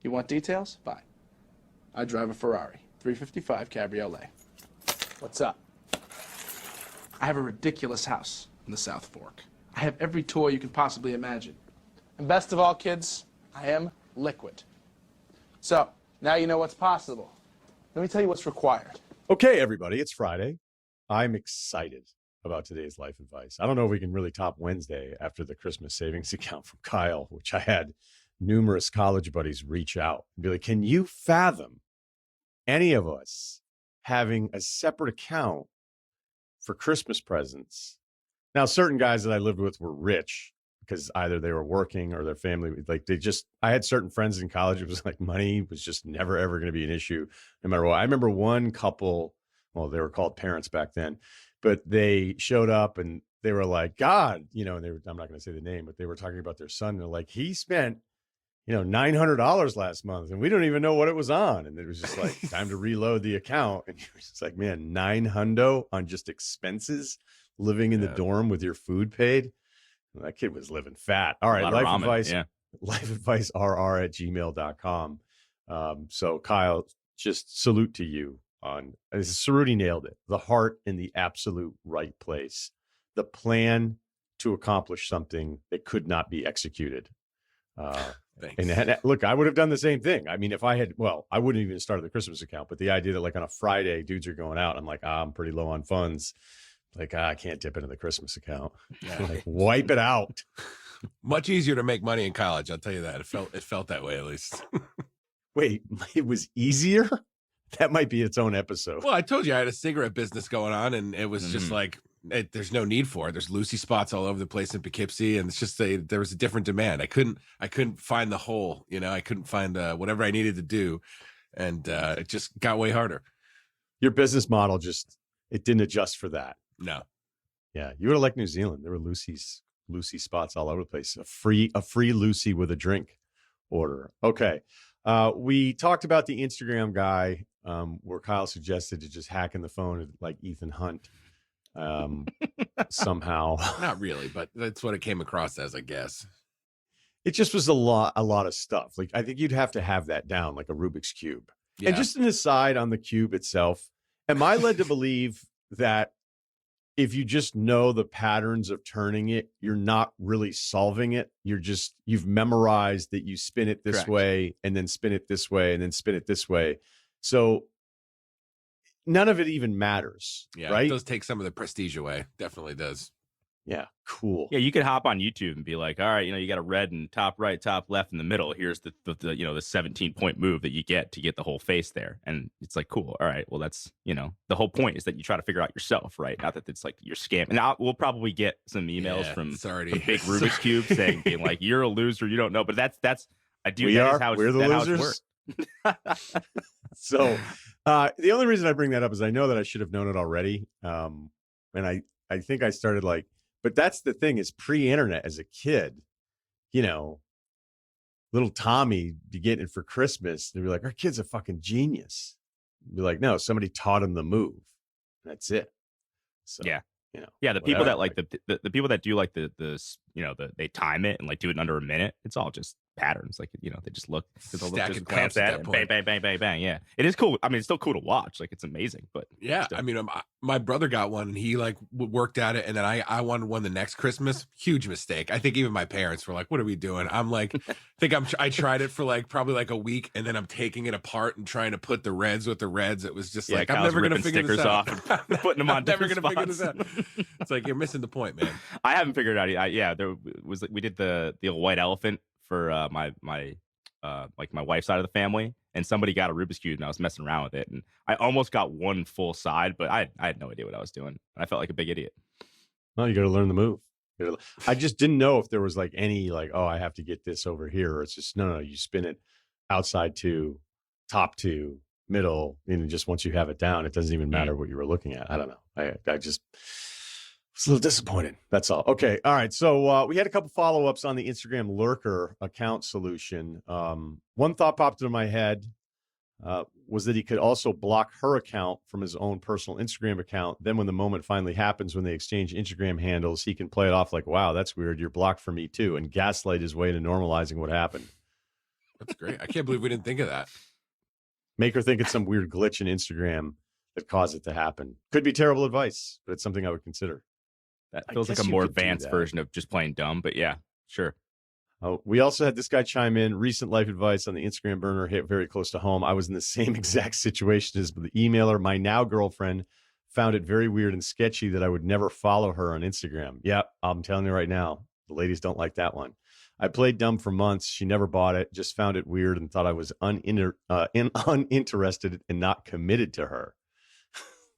You want details? Fine. I drive a Ferrari 355 Cabriolet. What's up? I have a ridiculous house in the South Fork. I have every toy you can possibly imagine. And best of all, kids, I am liquid. So, now you know what's possible. Let me tell you what's required. Okay, everybody, it's Friday. I'm excited about today's life advice. I don't know if we can really top Wednesday after the Christmas savings account from Kyle, which I had numerous college buddies reach out and be like, can you fathom any of us having a separate account for Christmas presents? Now, certain guys that I lived with were rich because either they were working or their family, I had certain friends in college. It was like money was just never, ever going to be an issue no matter what. I remember one couple, well, they were called parents back then, but they showed up and they were like, God, and I'm not going to say the name, but they were talking about their son. They're like, he spent, $900 last month and we don't even know what it was on. And it was just like, time to reload the account. And you're just like, man, $900 on just expenses, living in the dorm with your food paid. Well, that kid was living fat. All right. Life advice, lifeadvicerr@gmail.com. So Kyle, just salute to you on, Cerruti nailed it. The heart in the absolute right place. The plan to accomplish something that could not be executed. And look, I would have done the same thing. I mean, if I had, I wouldn't even start the Christmas account, but the idea that like on a Friday, dudes are going out, I'm like, I'm pretty low on funds. Like, I can't dip into the Christmas account. Yeah. Like, wipe it out. Much easier to make money in college. I'll tell you that. It felt that way, at least. Wait, it was easier? That might be its own episode. Well, I told you I had a cigarette business going on, and it was just like, there's no need for it. There's Lucy spots all over the place in Poughkeepsie, and it's just there was a different demand. I couldn't find the hole, I couldn't find whatever I needed to do, and it just got way harder. Your business model it didn't adjust for that. No. Yeah, you would have liked New Zealand. There were Lucy spots all over the place. A free Lucy with a drink order. Okay. We talked about the Instagram guy where Kyle suggested to just hack in the phone like Ethan Hunt somehow. Not really, but that's what it came across as, I guess. It just was a lot of stuff. Like, I think you'd have to have that down like a Rubik's Cube. Yeah. And just an aside on the cube itself, am I led to believe that if you just know the patterns of turning it, you're not really solving it. You've memorized that you spin it this way and then spin it this way and then spin it this way. So none of it even matters. Yeah, right? It does take some of the prestige away. Definitely does. Yeah, cool. Yeah, you could hop on YouTube and be like, all right, you got a red and top right, top left, in the middle. Here's the 17-point move that you get to get the whole face there. And it's like, cool. All right, well, that's, the whole point is that you try to figure out yourself, right? Not that it's like you're scamming. And we'll probably get some emails from the big Rubik's Cube being like, you're a loser, you don't know. But that's I do. We're the losers. So the only reason I bring that up is I know that I should have known it already. And I think I started but that's the thing, is pre-internet as a kid, little Tommy be getting it for Christmas. They'd be like, our kid's a fucking genius. Be like, no, somebody taught him the move. That's it. So, yeah. The people that like the people that do like they time it and like do it in under a minute. It's all just patterns. Like, they just look, just glance at it, and bang, bang, bang, bang, bang. Yeah, it is cool. I mean, it's still cool to watch. Like, it's amazing. But yeah, I mean, my brother got one and he worked at it, and then I wanted one the next Christmas. Huge mistake. I think even my parents were like, "What are we doing?" I'm like, I tried it for probably a week, and then I'm taking it apart and trying to put the reds with the reds. It was just like, I'm never gonna figure this out. Off and putting them on. Never gonna figure this out. It's like, you're missing the point, man. I haven't figured it out. There was we did the white elephant for my wife's side of the family, and somebody got a Rubik's Cube and I was messing around with it, and I almost got one full side, but I had no idea what I was doing, and I felt like a big idiot. Well, you got to learn the move. I just didn't know if there was any I have to get this over here, or it's just no, you spin it outside two, top two, middle, and just once you have it down, it doesn't even matter what you were looking at. I don't know. I just was a little disappointed. That's all. Okay. All right. So we had a couple follow-ups on the Instagram lurker account solution. One thought popped into my head was that he could also block her account from his own personal Instagram account. Then when the moment finally happens, when they exchange Instagram handles, he can play it off like, wow, that's weird. You're blocked for me too. And gaslight his way to normalizing what happened. That's great. I can't believe we didn't think of that. Make her think it's some weird glitch in Instagram that caused it to happen. Could be terrible advice, but it's something I would consider. That I feels like a guess you more could do advanced that. version of just playing dumb, but yeah, sure. Oh, we also had this guy chime in. Recent life advice on the Instagram burner hit very close to home. I was in the same exact situation as the emailer. My now girlfriend found it very weird and sketchy that I would never follow her on Instagram. Yeah, I'm telling you right now, the ladies don't like that one. I played dumb for months. She never bought it, just found it weird and thought I was uninterested and not committed to her.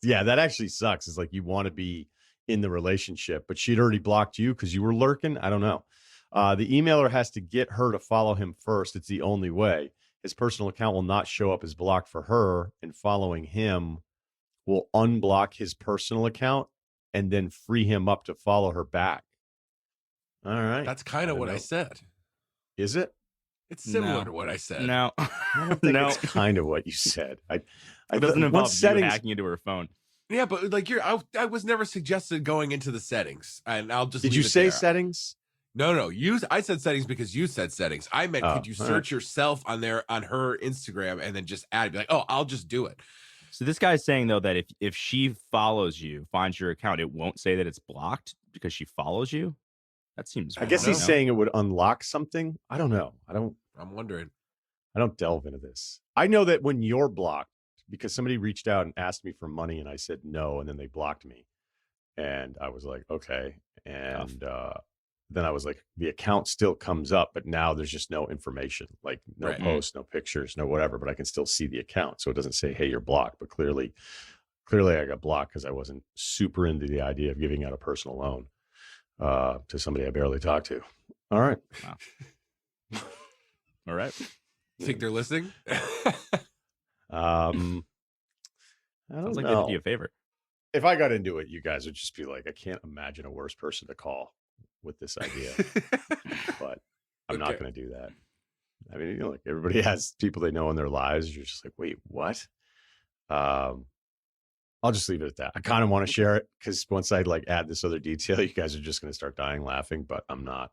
Yeah, that actually sucks. It's like you want to be in the relationship, but she'd already blocked you because you were lurking. I don't know. The emailer has to get her to follow him first. It's the only way. His personal account will not show up as blocked for her, and following him will unblock his personal account and then free him up to follow her back. All right. That's kind of what I said. Is it? It's similar No. to what I said. No, I don't think no, it's kind of what you said. it doesn't involve you settings. hacking into her phone. Yeah, but like I was never suggested going into the settings, and I'll just. Did leave you it say there. settings? No. I said settings because you said settings. I meant, Oh, could you all search yourself on her Instagram and then just add, be like, oh, I'll just do it. So this guy's saying though that if she follows you, finds your account, it won't say that it's blocked because she follows you. That seems. I guess know. he's saying it would unlock something. I don't know. I'm wondering. I don't delve into this. I know that when you're blocked, because somebody reached out and asked me for money and I said no, and then they blocked me. And I was like, okay. And then I was like, the account still comes up, but now there's just no information, like no Right. posts, no pictures, no whatever, but I can still see the account. So it doesn't say, hey, you're blocked. But clearly I got blocked because I wasn't super into the idea of giving out a personal loan to somebody I barely talk to. All right. Wow. All right. Think they're listening? I don't Sounds like they did know. you a favor. If I got into it, you guys would just be like, I can't imagine a worse person to call with this idea, but I'm not Okay. going to do that. I mean, like everybody has people they know in their lives. You're just like, wait, what? I'll just leave it at that. I kind of want to share it because once I like add this other detail, you guys are just going to start dying laughing, but I'm not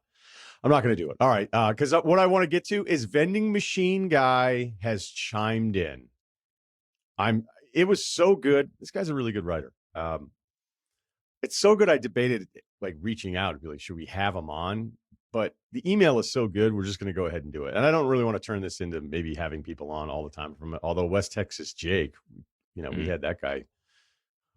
going to do it. All right. Because what I want to get to is vending machine guy has chimed in. It was so good. This guy's a really good writer. It's so good. I debated like reaching out and be like, should we have him on? But the email is so good. We're just going to go ahead and do it. And I don't really want to turn this into maybe having people on all the time from it. Although West Texas Jake, we had that guy.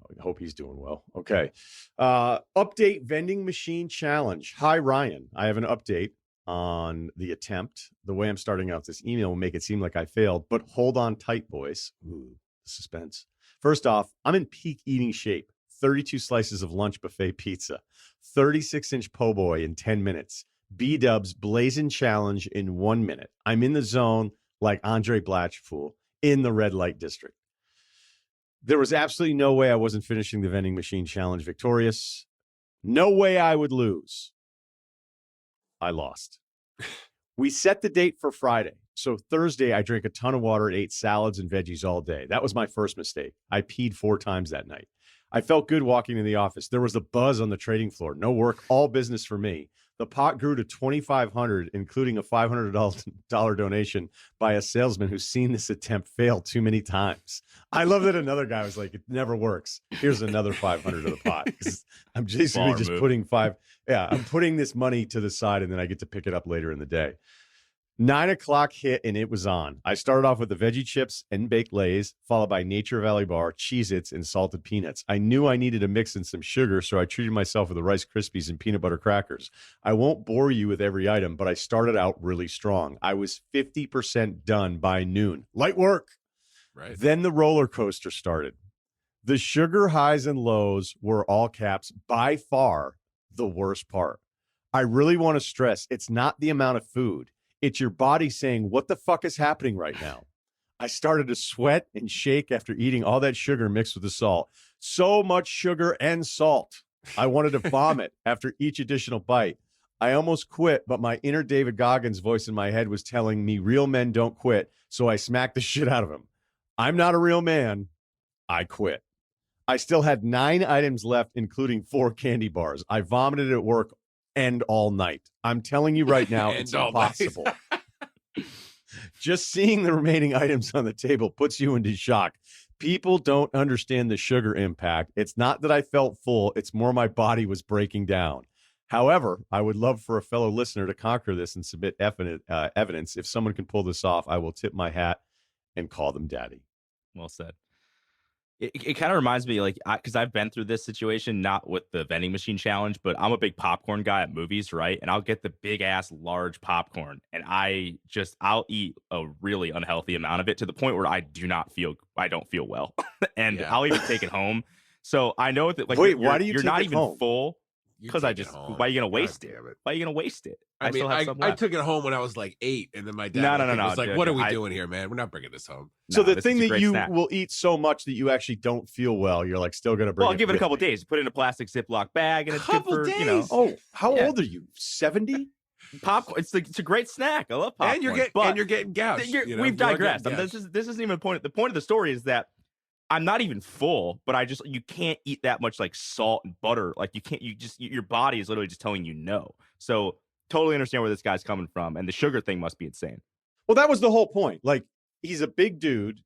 I hope he's doing well. Okay. Update vending machine challenge. Hi, Ryan. I have an update on the attempt. The way I'm starting out this email will make it seem like I failed, but hold on tight, boys. Ooh, suspense. First off, I'm in peak eating shape. 32 slices of lunch buffet pizza, 36-inch po' boy in 10 minutes, B-dubs blazing challenge in 1 minute. I'm in the zone like Andre Blatchfool in the red light district. There was absolutely no way I wasn't finishing the vending machine challenge victorious. No way I would lose. I lost. We set the date for Friday. So Thursday, I drank a ton of water and ate salads and veggies all day. That was my first mistake. I peed 4 times that night. I felt good walking in the office. There was a buzz on the trading floor. No work, all business for me. The pot grew to $2,500, including a $500 donation by a salesman who's seen this attempt fail too many times. I love that another guy was like, it never works. Here's another 500 of the pot. I'm basically just putting I'm putting this money to the side and then I get to pick it up later in the day. 9 o'clock hit and it was on. I started off with the veggie chips and baked Lays, followed by Nature Valley Bar, Cheez-Its, and salted peanuts. I knew I needed to mix in some sugar, so I treated myself with the Rice Krispies and peanut butter crackers. I won't bore you with every item, but I started out really strong. I was 50% done by noon. Light work. Right. Then the roller coaster started. The sugar highs and lows were all caps, by far the worst part. I really want to stress it's not the amount of food. It's your body saying, what the fuck is happening right now? I started to sweat and shake after eating all that sugar mixed with the salt. So much sugar and salt. I wanted to vomit after each additional bite. I almost quit, but my inner David Goggins voice in my head was telling me real men don't quit, so I smacked the shit out of him. I'm not a real man. I quit. I still had 9 items left, including 4 candy bars. I vomited at work and all night. I'm telling you right now, it's impossible. Just seeing the remaining items on the table puts you into shock. People don't understand the sugar impact. It's not that I felt full. It's more my body was breaking down. However, I would love for a fellow listener to conquer this and submit evidence. If someone can pull this off, I will tip my hat and call them daddy. Well said. It kind of reminds me, like, because I've been through this situation, not with the vending machine challenge, but I'm a big popcorn guy at movies, right? And I'll get the big ass large popcorn, and I'll eat a really unhealthy amount of it to the point where I don't feel well, and I'll even take it home. So I know that, like, wait, why do you you're take not it even home? full. You Because take it home. why are you gonna waste God it? damn it. Why are you gonna waste it? I mean, still have some I left. took it home when I was like 8, and then my dad No, was like, dude, "What are we doing here, man? We're not bringing this home." So the this thing is a that great you snack. will eat so much that you actually don't feel well, you're like still gonna bring. Well, I'll give it a with couple me. days. Put it in a plastic Ziploc bag, and it's Couple good for, you know. days? Oh, how Yeah. old are you? 70? Popcorn. It's a great snack. I love popcorn. And you're getting gouged. We've You are digressed. getting gouged. This isn't even the point. The point of the story is that I'm not even full, but you can't eat that much like salt and butter. Like your body is literally just telling you no. So totally understand where this guy's coming from, and the sugar thing must be insane. Well, that was the whole point. Like, he's a big dude.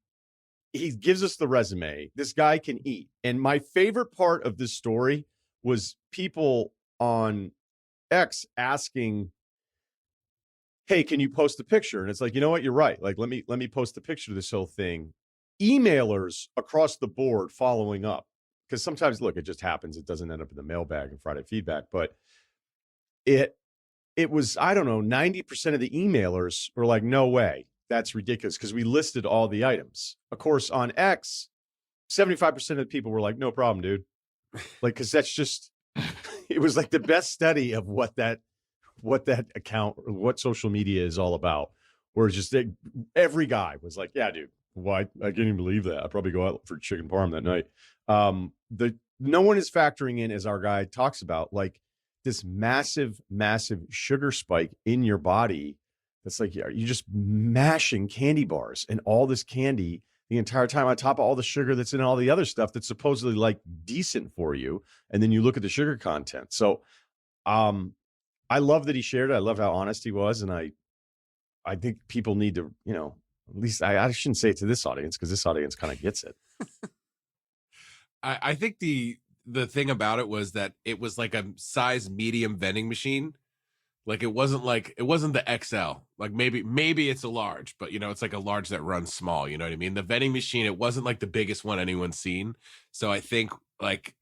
He gives us the resume. This guy can eat. And my favorite part of this story was people on X asking, hey, can you post a picture? And it's like, you know what? You're right. Like, let me post a picture of this whole thing. Emailers across the board following up. Because sometimes, look, it just happens. It doesn't end up in the mailbag and Friday feedback. But it was, I don't know, 90% of the emailers were like, no way. That's ridiculous, because we listed all the items. Of course, on X, 75% of the people were like, no problem, dude. Like, because that's just, it was like the best study of what that account or what social media is all about. Where it's just every guy was like, yeah, dude, why? I can't even believe that. I'd probably go out for chicken parm that night. No one is factoring in, as our guy talks about, like this massive, massive sugar spike in your body. That's like, you're just mashing candy bars and all this candy the entire time on top of all the sugar that's in all the other stuff that's supposedly like decent for you. And then you look at the sugar content. So I love that he shared it. I love how honest he was. And I think people need to, you know, at least I shouldn't say it to this audience, because this audience kind of gets it. I think the thing about it was that it was like a size medium vending machine. Like it wasn't the XL. Like maybe it's a large, but you know, it's like a large that runs small. You know what I mean? The vending machine, it wasn't like the biggest one anyone's seen. So I think like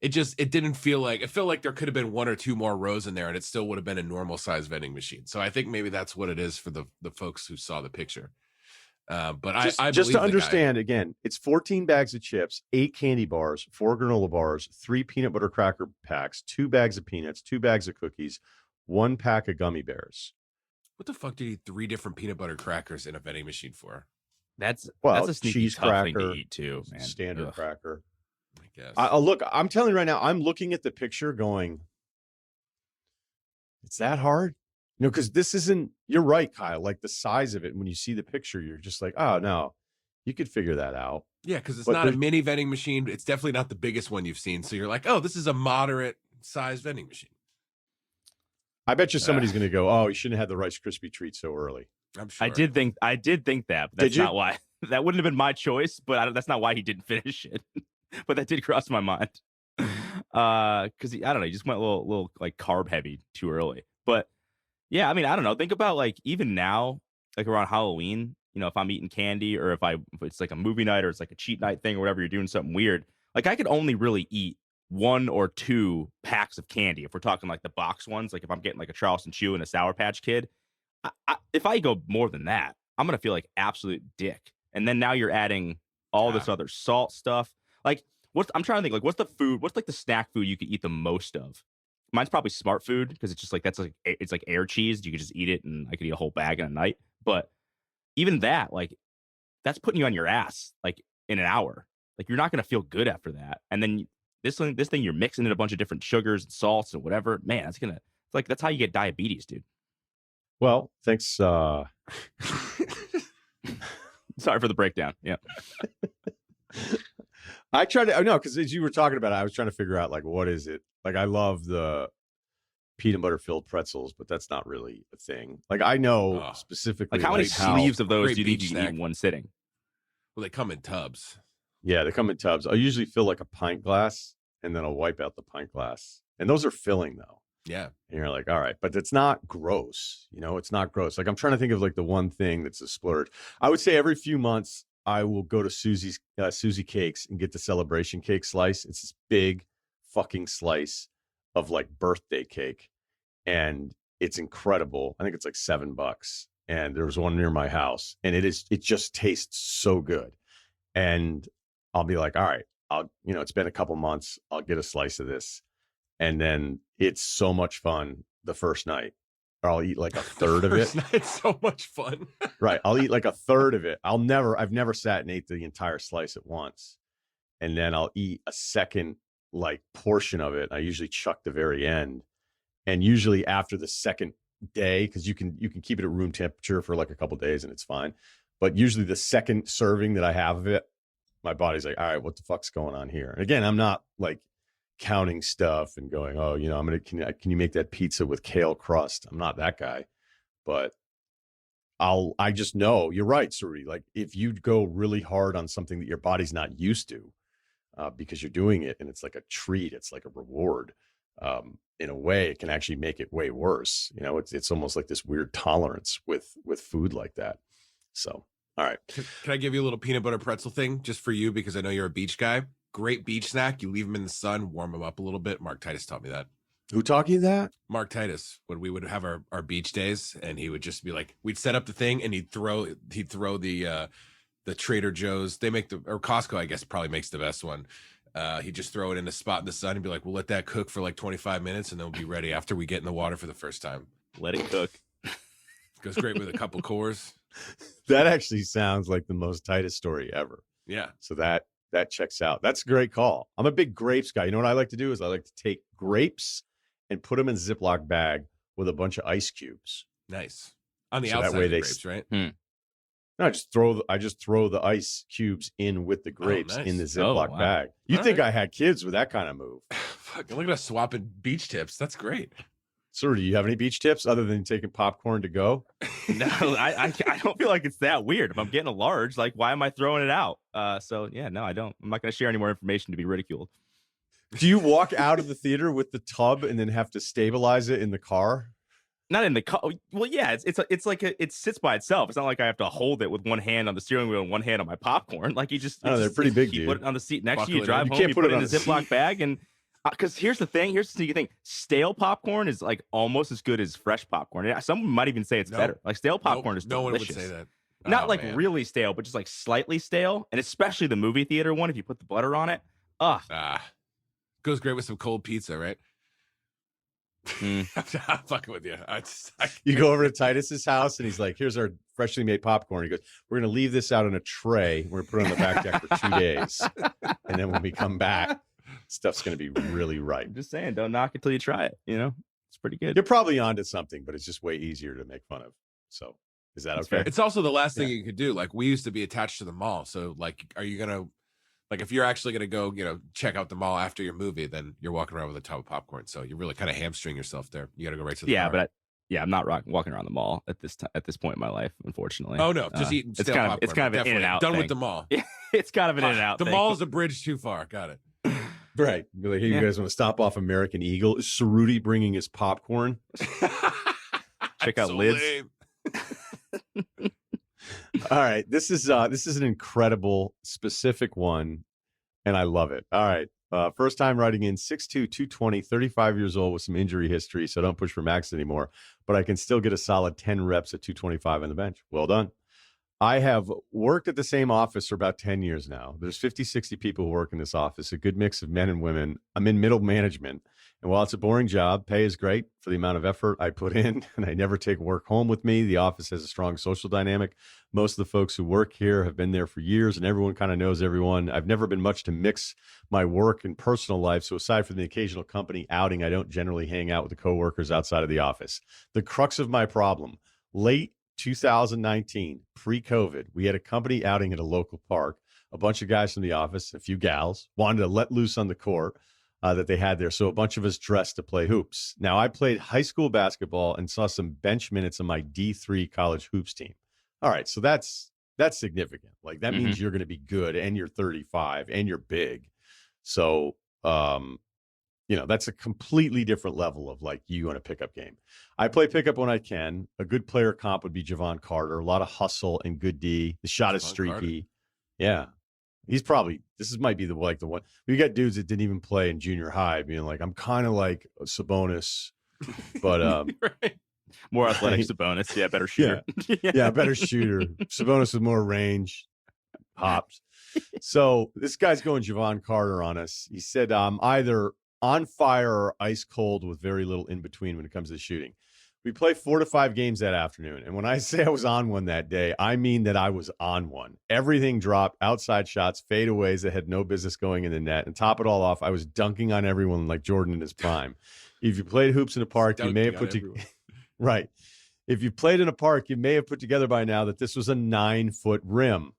it didn't feel like, it felt like there could have been one or two more rows in there and it still would have been a normal size vending machine. So I think maybe that's what it is for the folks who saw the picture. But I just believe to understand again, it's 14 bags of chips, 8 candy bars, 4 granola bars, 3 peanut butter cracker packs, 2 bags of peanuts, 2 bags of cookies, 1 pack of gummy bears. What the fuck do you eat 3 different peanut butter crackers in a vending machine for? That's a sneaky cheese tough thing to cracker, eat too, man. standard Ugh. cracker. I guess. I'll look, I'm telling you right now, I'm looking at the picture going, it's that hard? You know, because this isn't, you're right, Kyle. Like the size of it, when you see the picture, you're just like, oh, no, you could figure that out. Yeah, because it's But not a there's- mini vending machine. It's definitely not the biggest one you've seen. So you're like, oh, this is a moderate size vending machine. I bet you somebody's going to go, oh, you shouldn't have had the Rice Krispie treat so early. I'm sure. I did think that, but Did that's you? not why. That wouldn't have been my choice, but that's not why he didn't finish it. But that did cross my mind. Because I don't know, he just went a little like carb heavy too early. But yeah, I mean, I don't know. Think about like even now, like around Halloween, you know, if I'm eating candy or if it's like a movie night or it's like a cheat night thing or whatever, you're doing something weird. Like I could only really eat 1 or 2 packs of candy. If we're talking like the box ones, like if I'm getting like a Charleston Chew and a Sour Patch Kid, if I go more than that, I'm going to feel like absolute dick. And then now you're adding all this other salt stuff. Like I'm trying to think, like, what's like the snack food you could eat the most of? Mine's probably Smart Food, because it's just like, it's like air cheese. You could just eat it and I could eat a whole bag in a night. But even that, like, that's putting you on your ass like in an hour. Like you're not going to feel good after that. And then this thing you're mixing in a bunch of different sugars and salts and whatever. Man, that's how you get diabetes, dude. Well, thanks. Sorry for the breakdown. Yeah. I tried to, no, because as you were talking about it, I was trying to figure out, like, what is it? Like, I love the peanut butter filled pretzels, but that's not really a thing. Like I know Oh. specifically Like how many sleeves of those Great do you think beach you can eat snack. in one sitting? Well, they come in tubs. Yeah, they come in tubs. I usually fill like a pint glass and then I'll wipe out the pint glass. And those are filling though. Yeah. And you're like, all right, but it's not gross. It's not gross. Like I'm trying to think of like the one thing that's a splurge. I would say every few months I will go to Susie Cakes and get the celebration cake slice. It's this big fucking slice of like birthday cake. And it's incredible. I think it's like $7. And there was one near my house and it just tastes so good. And I'll be like, all right, it's been a couple months. I'll get a slice of this. And then it's so much fun the first night. Or I'll eat like a third of it. It's so much fun. Right. I'll eat like a third of it. I've never sat and ate the entire slice at once. And then I'll eat a second like portion of it. I usually chuck the very end. And usually after the second day, because you can keep it at room temperature for like a couple days and it's fine. But usually the second serving that I have of it, my body's like, all right, what the fuck's going on here? And again, I'm not like counting stuff and going, oh, can you make that pizza with kale crust? I'm not that guy, but I just know you're right, Suri. Like if you go really hard on something that your body's not used to, because you're doing it and it's like a treat, it's like a reward. In a way, it can actually make it way worse. It's almost like this weird tolerance with food like that. So, all right. Can I give you a little peanut butter pretzel thing just for you? Because I know you're a beach guy. Great beach snack. You leave them in the sun, warm them up a little bit. Mark Titus taught me that. Who taught you that? Mark Titus, when we would have our beach days, and he would just be like, we'd set up the thing, and he'd throw the Trader Joe's. They make or Costco, I guess, probably makes the best one. He'd just throw it in a spot in the sun and be like, we'll let that cook for like 25 minutes, and then we'll be ready after we get in the water for the first time. Let it cook. Goes great with a couple Coors. That actually sounds like the most Titus story ever. Yeah. So that checks out. That's a great call. I'm a big grapes guy. You know what I like to do is I like to take grapes and put them in a Ziploc bag with a bunch of ice cubes. Nice. On the So that outside way of the they- grapes, right? No, I just throw the ice cubes in with the grapes nice. in the Ziploc wow. bag. You'd All think right. I had kids with that kind of move. Fuck, look at us swapping beach tips. That's great. Sir, do you have any beach tips other than taking popcorn to go? No, I don't feel like it's that weird. If I'm getting a large, like why am I throwing it out? So yeah, no, I don't. I'm not going to share any more information to be ridiculed. Do you walk out of the theater with the tub and then have to stabilize it in the car? Not in the car. Well, yeah, it's like it sits by itself. It's not like I have to hold it with one hand on the steering wheel and one hand on my popcorn. Like you just, Oh, they're pretty big, you dude. put it on the seat next to Buckle you. it in. Drive You home. can't You put put it it in on a the Ziploc seat. bag, and because here's the thing. Here's the sneaky thing. Stale popcorn is like almost as good as fresh popcorn. Yeah, some might even say it's Nope. better. Like stale popcorn Nope, is no one would delicious. say that. Not Oh, like man. really stale, but just like slightly stale, and especially the movie theater one. If you put the butter on it, ugh. Goes great with some cold pizza, right? Mm. I'm fucking with you. You go over to Titus's house and he's like, here's our freshly made popcorn. He goes, we're going to leave this out on a tray. We're going to put it on the back deck for 2 days. And then when we come back, stuff's going to be really ripe. I'm just saying, don't knock it till you try it. It's pretty good. You're probably onto something, but it's just way easier to make fun of. So is that That's okay? fair. It's also the last thing you could do. Like we used to be attached to the mall. So like, are you going to, like if you're actually going to go, check out the mall after your movie, then you're walking around with a tub of popcorn. So you're really kind of hamstring yourself there. You got to go right to the car. But I'm not walking around the mall at this point in my life, unfortunately. Oh no, just eating it's stale kind of popcorn. it's kind of an in Definitely. and out. Done thing. with the mall. It's kind of an in and out. The thing. mall is a bridge too far. Got it. Right. Be like, hey, you guys want to stop off American Eagle? Is Cerruti bringing his popcorn? Check out So Lids. lame. All right. This is an incredible specific one, and I love it. All right. First time writing in 6'2", 220, 35 years old with some injury history, so don't push for max anymore, but I can still get a solid 10 reps at 225 on the bench. Well done. I have worked at the same office for about 10 years now. There's 50, 60 people who work in this office, a good mix of men and women. I'm in middle management. And while it's a boring job, pay is great for the amount of effort I put in, and I never take work home with me. The office has a strong social dynamic. Most of the folks who work here have been there for years, and everyone kind of knows everyone. I've never been much to mix my work and personal life, so aside from the occasional company outing, I don't generally hang out with the coworkers outside of the office. The crux of my problem, late 2019, pre-COVID, we had a company outing at a local park. A bunch of guys from the office, a few gals, wanted to let loose on the court. that they had there. So a bunch of us dressed to play hoops. Now, I played high school basketball and saw some bench minutes on my D3 college hoops team. All right, so that's significant. Like that means you're going to be good, and you're 35, and you're big. So, that's a completely different level of like you on a pickup game. I play pickup when I can. A good player comp would be Javon Carter. A lot of hustle and good D. The shot is streaky. Carter. Yeah. This might be the one. We got dudes that didn't even play in junior high being like, I'm kind of like a Sabonis, but right. More athletic Sabonis. Yeah, better shooter. Yeah, better shooter. Sabonis with more range, hops. So this guy's going Javon Carter on us. He said, I'm either on fire or ice cold with very little in between when it comes to shooting. We play 4 to 5 games that afternoon. And when I say I was on one that day, I mean that I was on one. Everything dropped, outside shots, fadeaways that had no business going in the net. And top it all off, I was dunking on everyone like Jordan in his prime. If you played hoops in a park, you may have put together. Right. If you played in a park, you may have put together by now that this was a 9-foot rim.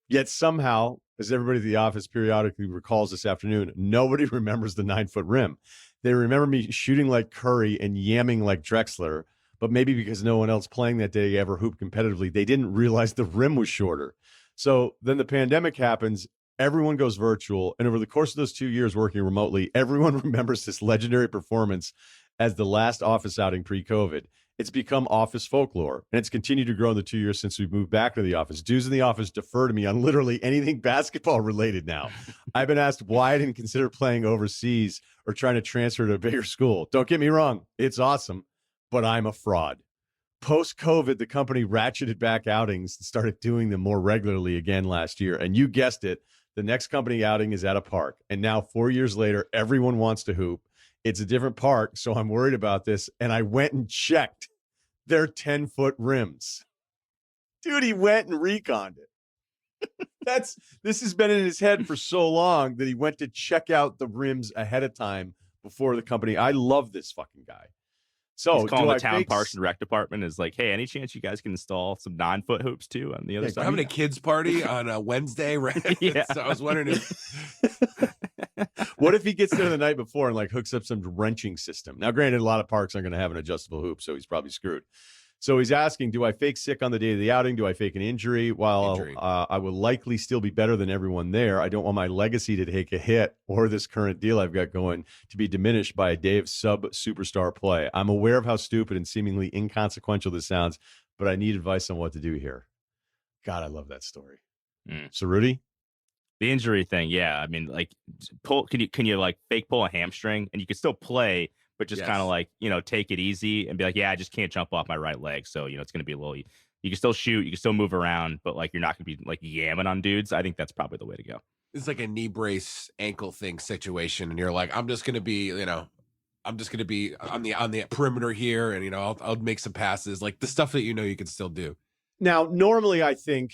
Yet somehow, as everybody at the office periodically recalls this afternoon, nobody remembers the 9-foot rim. They remember me shooting like Curry and yamming like Drexler, but maybe because no one else playing that day ever hooped competitively, they didn't realize the rim was shorter. So then the pandemic happens, everyone goes virtual, and over the course of those 2 years working remotely, everyone remembers this legendary performance as the last office outing pre-COVID. It's become office folklore, and it's continued to grow in the 2 years since we've moved back to the office. Dudes in the office defer to me on literally anything basketball related now. I've been asked why I didn't consider playing overseas or trying to transfer to a bigger school. Don't get me wrong. It's awesome, but I'm a fraud. Post-COVID, the company ratcheted back outings and started doing them more regularly again last year. And you guessed it, the next company outing is at a park. And now 4 years later, everyone wants to hoop. It's a different park, so I'm worried about this. And I went and checked their 10-foot rims. Dude, he went and reconned it. This has been in his head for so long that he went to check out the rims ahead of time before the company. I love this fucking guy. So he's calling the town parks and rec department is like, hey, any chance you guys can install some 9-foot hoops too on the other side? We're having a kids party on a Wednesday, right? Yeah. So I was wondering if what if he gets there the night before and like hooks up some wrenching system? Now, granted, a lot of parks aren't going to have an adjustable hoop, so he's probably screwed. So he's asking, do I fake sick on the day of the outing? Do I fake an injury? While I will likely still be better than everyone there, I don't want my legacy to take a hit or this current deal I've got going to be diminished by a day of sub-superstar play. I'm aware of how stupid and seemingly inconsequential this sounds, but I need advice on what to do here. God, I love that story. So, Rudy? The injury thing, yeah. I mean, like, can you like fake pull a hamstring and you can still play, but just kind of like, take it easy and be like, yeah, I just can't jump off my right leg. So, it's going to be a little, you can still shoot, you can still move around, but like, you're not going to be like yamming on dudes. I think that's probably the way to go. It's like a knee brace ankle thing situation. And you're like, I'm just going to be, I'm just going to be on the perimeter here. And, I'll make some passes, like the stuff that, you can still do. Now, normally I think,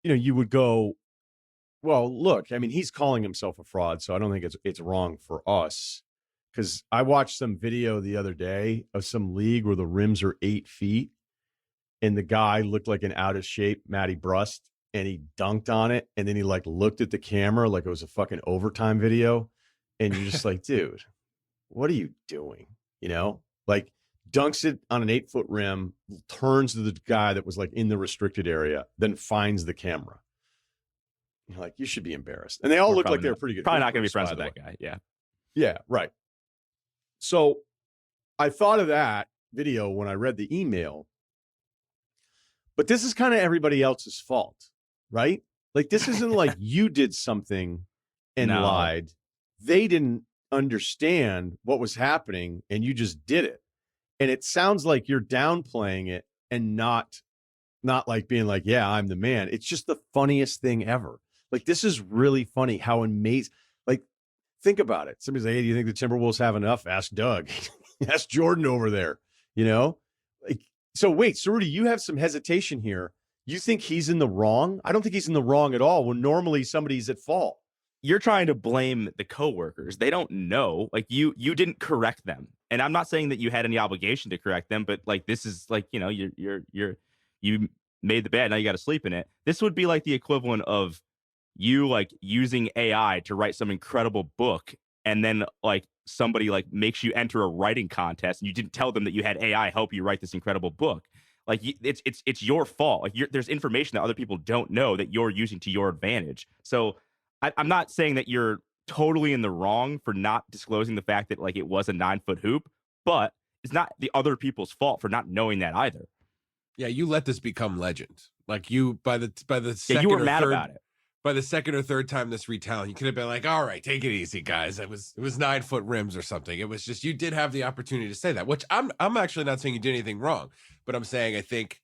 you would go, well, look, I mean, he's calling himself a fraud. So I don't think it's wrong for us. Because I watched some video the other day of some league where the rims are 8 feet and the guy looked like an out of shape Matty Brust and he dunked on it. And then he like looked at the camera like it was a fucking overtime video. And you're just like, dude, what are you doing? Like dunks it on an 8-foot rim, turns to the guy that was like in the restricted area, then finds the camera. You're like, you should be embarrassed. And they all look like they're pretty good. Probably not going to be friends with that guy. Yeah. Yeah, right. So I thought of that video when I read the email, but this is kind of everybody else's fault, right? Like, this isn't like you did something and lied. They didn't understand what was happening and you just did it. And it sounds like you're downplaying it and not like being like, yeah, I'm the man. It's just the funniest thing ever. Like, this is really funny how amazing, like, think about it. Somebody's like, hey, do you think the Timberwolves have enough? Ask Doug. Ask Jordan over there, Like, so wait, so Rudy, you have some hesitation here. You think he's in the wrong? I don't think he's in the wrong at all when normally somebody's at fault. You're trying to blame the coworkers. They don't know. Like, you didn't correct them. And I'm not saying that you had any obligation to correct them, but like, this is like, you made the bed, now you got to sleep in it. This would be like the equivalent of you like using AI to write some incredible book and then like somebody like makes you enter a writing contest and you didn't tell them that you had AI help you write this incredible book, like it's your fault. Like there's information that other people don't know that you're using to your advantage. So I'm not saying that you're totally in the wrong for not disclosing the fact that like it was a 9-foot hoop, but it's not the other people's fault for not knowing that either. Yeah, you let this become legend. Like you by the second You were or mad third, about it. by the second or third time this retelling, you could have been like, all right, take it easy, guys. It was 9-foot rims or something. It was just, you did have the opportunity to say that, which I'm actually not saying you did anything wrong, but I'm saying, I think,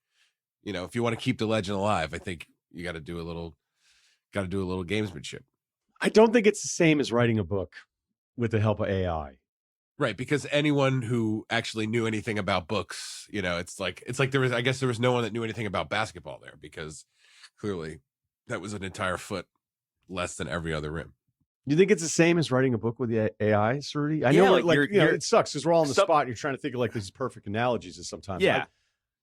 if you want to keep the legend alive, I think you got to do a little gamesmanship. I don't think it's the same as writing a book with the help of AI. Right, because anyone who actually knew anything about books, it's like there was no one that knew anything about basketball there, because clearly that was an entire foot less than every other rim. You think it's the same as writing a book with the AI, Cerruti? I Yeah, know, like it sucks because we're all on the spot. And you're trying to think of like these perfect analogies, and sometimes, Yeah.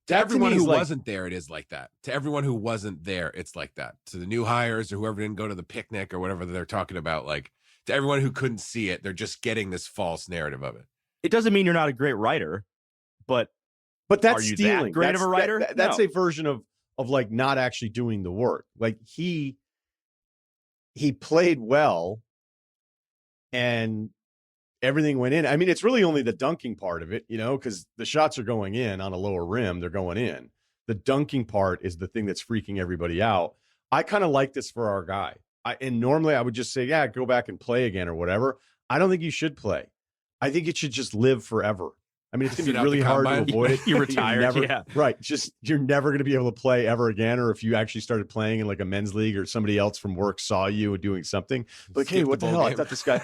To everyone who wasn't there, it is like that. To everyone who wasn't there, it's like that. To the new hires or whoever didn't go to the picnic or whatever they're talking about, like to everyone who couldn't see it, they're just getting this false narrative of it. It doesn't mean you're not a great writer, but that's are you stealing. that great of a writer? That's No. a version of like not actually doing the work. Like he played well and everything went in. I mean, it's really only the dunking part of it, because the shots are going in on a lower rim. They're going in. The dunking part is the thing that's freaking everybody out. I kind of like this for our guy. And normally I would just say, yeah, go back and play again or whatever. I don't think you should play. I think it should just live forever. I mean, it's going to be really hard to avoid it. You're retired, yeah. Right. Just, you're never going to be able to play ever again. Or if you actually started playing in like a men's league or somebody else from work saw you doing something, like, hey, what the hell? I thought this guy,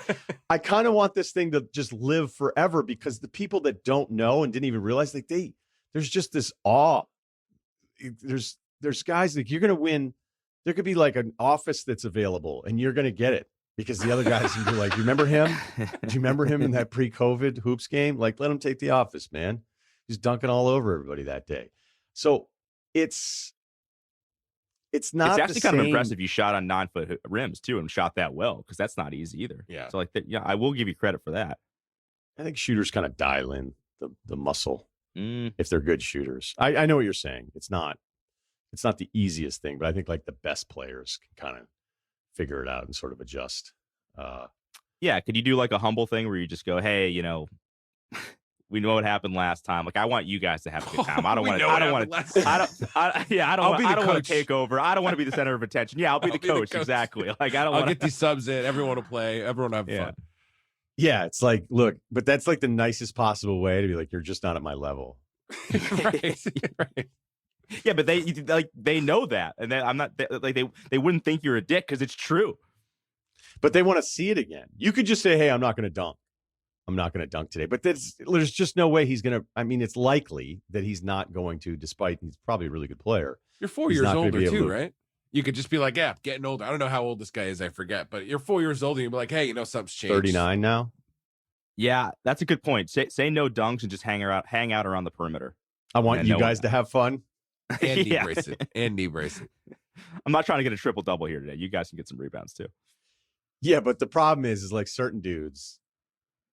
I kind of want this thing to just live forever, because the people that don't know and didn't even realize, like there's just this awe. There's guys like, you're going to win. There could be like an office that's available and you're going to get it. Because the other guys can be like, you remember him? Do you remember him in that pre-COVID hoops game? Like, let him take the office, man. He's dunking all over everybody that day. So it's not. It's actually the kind same. of impressive you shot on 9-foot rims too, and shot that well, because that's not easy either. Yeah. So like, I will give you credit for that. I think shooters kind of dial in the muscle Mm. if they're good shooters. I know what you're saying. It's not the easiest thing, but I think like the best players can kind of figure it out and sort of adjust. Yeah, could you do like a humble thing where you just go, hey, we know what happened last time. Like, I want you guys to have a good time. I don't want to take over. I don't want to be the center of attention. Yeah, I'll be the coach. Exactly. Like, I'll get these subs in. Everyone will play. Everyone will have fun. Yeah, it's like, look, but that's like the nicest possible way to be like, you're just not at my level. Right. Yeah, but they know that, and then I'm not like they wouldn't think you're a dick because it's true. But they want to see it again. You could just say, hey, I'm not going to dunk. I'm not going to dunk today. But there's just no way he's going to. I mean, it's likely that he's not going to, despite he's probably a really good player. You're 4 years older too, right? You could just be like, yeah, getting older. I don't know how old this guy is. I forget. But you're 4 years older. And you'd be like, hey, something's changed. 39 now. Yeah, that's a good point. Say no dunks and just hang out around the perimeter. I want you guys to have fun. And knee brace it. And knee brace it. I'm not trying to get a triple double here today. You guys can get some rebounds too. Yeah, but the problem is like certain dudes,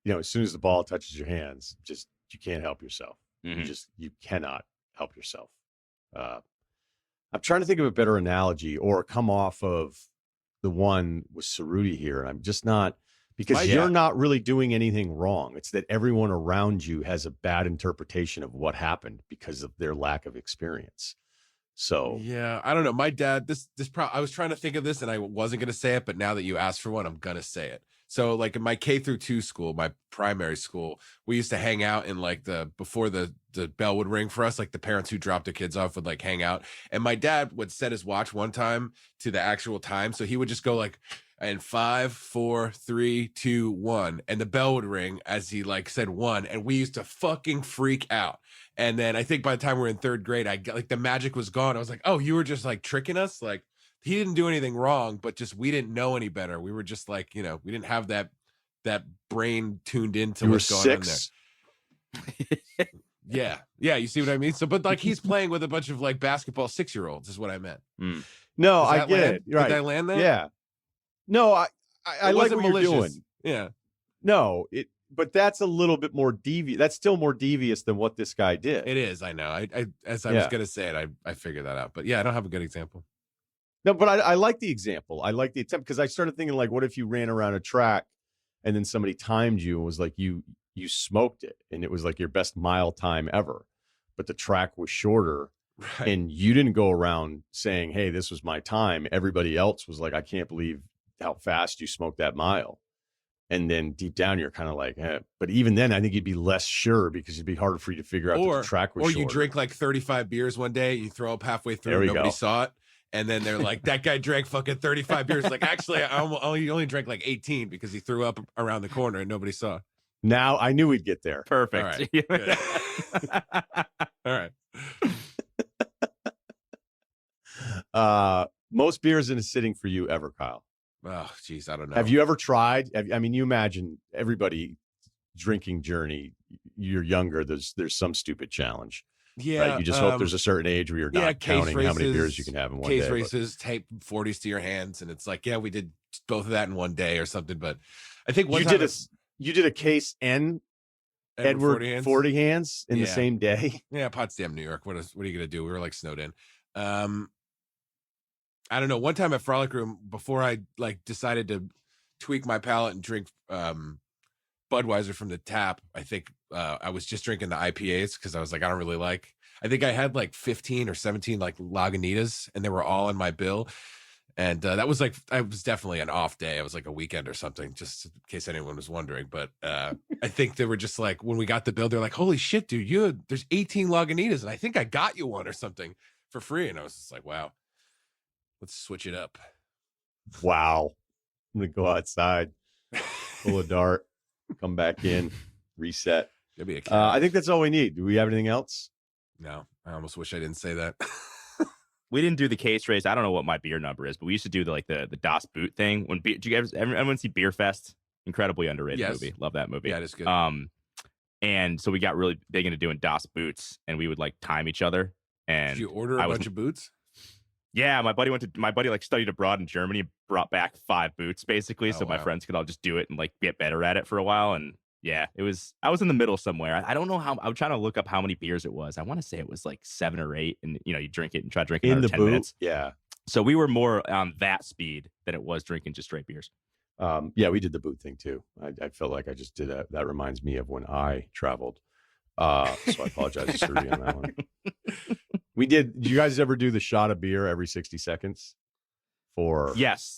as soon as the ball touches your hands, just you can't help yourself. Mm-hmm. You cannot help yourself. I'm trying to think of a better analogy or come off of the one with Cerruti here, and I'm just not, because you're not really doing anything wrong. It's that everyone around you has a bad interpretation of what happened because of their lack of experience. So yeah, I don't know. My dad, I was trying to think of this and I wasn't going to say it, but now that you asked for one, I'm going to say it. So like in my K-2 school, my primary school, we used to hang out in like before the bell would ring for us, like the parents who dropped their kids off would like hang out. And my dad would set his watch one time to the actual time. So he would just go like, and 5, 4, 3, 2, 1, and the bell would ring as he like said 1, and we used to fucking freak out. And then I think by the time we were in 3rd grade, I got like the magic was gone. I was like, oh, you were just like tricking us. Like he didn't do anything wrong, but just we didn't know any better. We were just like, we didn't have that brain tuned into what's going on there. Yeah. You see what I mean? So, but like he's playing with a bunch of like basketball 6-year-olds is what I meant. Mm. No, I get it. Right. Did I land that? Yeah. No, I like what you're doing. Yeah. No, but that's a little bit more devious. That's still more devious than what this guy did. It is. I know. I as I was gonna say it, I figured that out. But yeah, I don't have a good example. No, but I like the example. I like the attempt because I started thinking like, what if you ran around a track and then somebody timed you and was like, you smoked it and it was like your best mile time ever, but the track was shorter. Right. And you didn't go around saying, hey, this was my time. Everybody else was like, I can't believe how fast you smoked that mile. And then deep down, you're kind of like, eh. But even then, I think you'd be less sure because it'd be harder for you to figure out that the track was Or shorter. you drink like 35 beers one day, you throw up halfway through, There we nobody go. saw it. And then they're like, that guy drank fucking 35 beers. Like, actually, he only drank like 18 because he threw up around the corner and nobody saw. Now, I knew we'd get there. Perfect. All right. Most beers in a sitting for you ever, Kyle? Oh, geez, I don't know. Have you ever tried? I mean, you imagine everybody drinking journey. You're younger. There's some stupid challenge. Yeah. Right? You just hope there's a certain age where you're not counting how many beers you can have in one day. Case races, tape 40s to your hands, and it's like, yeah, we did both of that in one day or something. But I think you did a case and Edward 40 hands in the same day. Yeah, Potsdam, New York. What are you gonna do? We were like snowed in. I don't know. One time at Frolic Room, before I like decided to tweak my palate and drink Budweiser from the tap, I think I was just drinking the IPAs because I was like, I don't really like. I think I had like 15 or 17 like Lagunitas, and they were all in my bill. And that was like, I was definitely an off day. It was like a weekend or something, just in case anyone was wondering. But I think they were just like, when we got the bill, they're like, holy shit, dude, there's 18 Lagunitas, and I think I got you one or something for free. And I was just like, wow. Let's switch it up. Wow. I'm going to go outside, pull a dart, come back in, reset. I think that's all we need. Do we have anything else? No, I almost wish I didn't say that. We didn't do the case race. I don't know what my beer number is, but we used to do the Das Boot thing. Did you guys everyone see Beer Fest? Incredibly underrated movie. Love that movie. Yeah, it is good. And so we got really big into doing Das Boots, and we would like time each other. And did you order a bunch of boots? Yeah, my buddy like studied abroad in Germany, brought back 5 boots basically, so my friends could all just do it and like get better at it for a while. And yeah, I was in the middle somewhere. I don't know how. I'm trying to look up how many beers it was. I want to say it was like 7 or 8, and you drink it and try to drink it in the 10 minutes. Yeah. So we were more on that speed than it was drinking just straight beers. Yeah, we did the boot thing too. I felt like I just did that. That reminds me of when I traveled. So I apologize to Rudy on that one. Did you guys ever do the shot of beer every 60 seconds for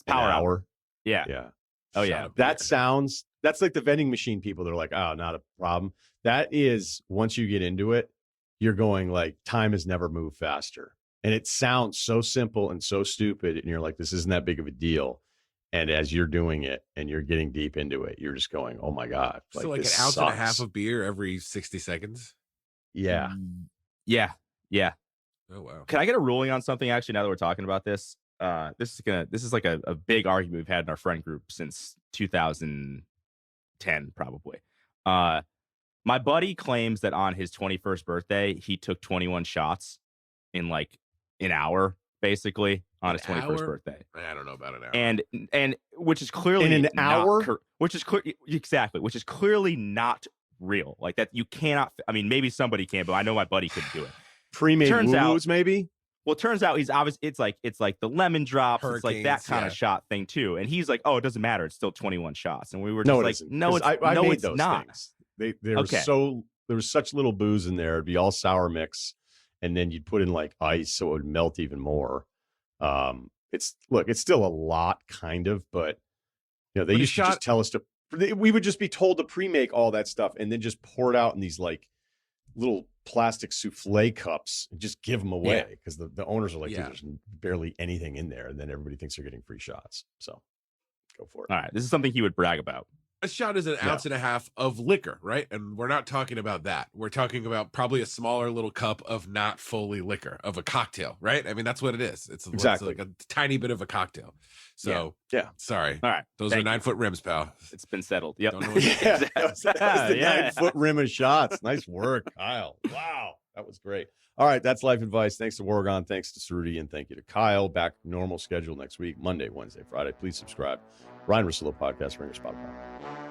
power hour? Yeah. Yeah. Oh yeah. That's like the vending machine people. They're like, oh, not a problem. That is, once you get into it, you're going like, time has never moved faster. And it sounds so simple and so stupid. And you're like, this isn't that big of a deal. And as you're doing it and you're getting deep into it, you're just going, oh my God. So like an ounce and a half of beer every 60 seconds? Yeah. Yeah. Yeah. Oh wow. Can I get a ruling on something actually now that we're talking about this? This is like a big argument we've had in our friend group since 2010, probably. My buddy claims that on his 21st birthday, he took 21 shots in like an hour, basically, on his 21st birthday. I don't know about an hour. And which is clearly in an hour, which is clearly not real. Like that, you cannot. I mean, maybe somebody can, but I know my buddy couldn't do it. Pre-made woo-woos, maybe. Well, it turns out he's obvious. It's like the lemon drops. Hurricanes, it's like that kind of shot thing too. And he's like, oh, it doesn't matter. It's still 21 shots. And we were just no, like, no, it's not. Things. They were there was such little booze in there. It'd be all sour mix, and then you'd put in like ice so it would melt even more. It's still a lot, kind of, but they used to just tell us we would just be told to pre-make all that stuff and then just pour it out in these like little plastic souffle cups and just give them away because the owners are like, dude, there's barely anything in there, and then everybody thinks they're getting free shots. So go for it. All right, this is something he would brag about. A shot is an ounce and a half of liquor, right? And we're not talking about that. We're talking about probably a smaller little cup of not fully liquor, of a cocktail, right? I mean, that's what it is. It's like a tiny bit of a cocktail. So, sorry. All right. Those are 9-foot rims, pal. It's been settled. Yep. That was the 9-foot rim of shots. Nice work, Kyle. Wow. That was great. All right. That's life advice. Thanks to Oregon. Thanks to Cerruti. And thank you to Kyle. Back normal schedule next week, Monday, Wednesday, Friday. Please subscribe. Ryen Russillo Podcast, Ringer, Spotify.